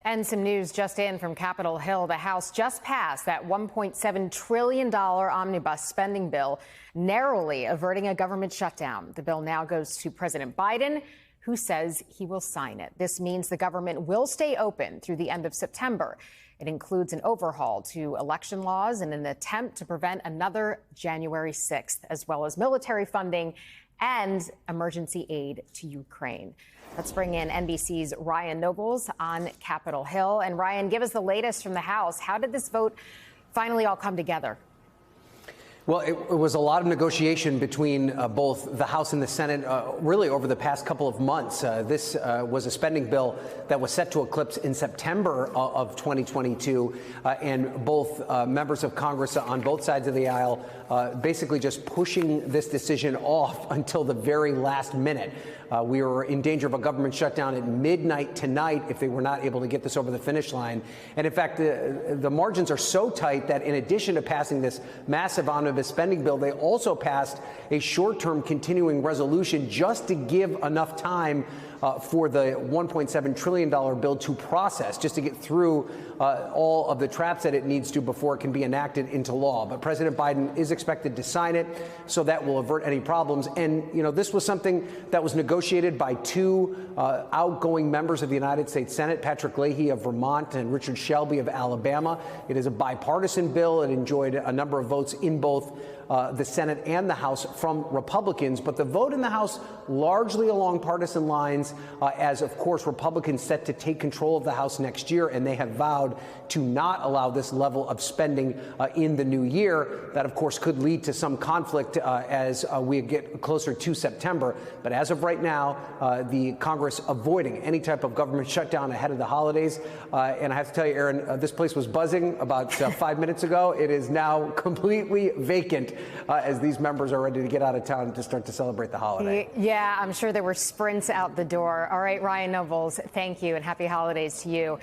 And some news just in from Capitol Hill. The House just passed that $1.7 trillion omnibus spending bill, narrowly averting a government shutdown. The bill now goes to President Biden, who says he will sign it. This means the government will stay open through the end of September. It includes an overhaul to election laws in an attempt to prevent another January 6th, as well as military funding and emergency aid to Ukraine. Let's bring in NBC's Ryan Nobles on Capitol Hill. And Ryan, give us the latest from the House. How did this vote finally all come together? Well, it was a lot of negotiation between both the House and the Senate, really over the past couple of months. This was a spending bill that was set to eclipse in September of 2022, and both members of Congress on both sides of the aisle basically just pushing this decision off until the very last minute. We were in danger of a government shutdown at midnight tonight if they were not able to get this over the finish line. And in fact, the margins are so tight that in addition to passing this massive omnibus spending bill, they also passed a short-term continuing resolution just to give enough time for the $1.7 trillion bill to process, just to get through all of the traps that it needs to before it can be enacted into law. But President Biden is expected to sign it, so that will avert any problems. And, you know, this was something that was negotiated by two outgoing members of the United States Senate, Patrick Leahy of Vermont and Richard Shelby of Alabama. It is a bipartisan bill. It enjoyed a number of votes in both the Senate and the House from Republicans, but the vote in the House largely along partisan lines, as, of course, Republicans set to take control of the House next year, and they have vowed to not allow this level of spending in the new year. That, of course, could lead to some conflict as we get closer to September. But as of right now, the Congress avoiding any type of government shutdown ahead of the holidays. And I have to tell you, Aaron, this place was buzzing about 5 minutes ago. It is now completely vacant as these members are ready to get out of town to start to celebrate the holiday. Yeah, I'm sure there were sprints out the door. All right, Ryan Nobles, thank you, and happy holidays to you.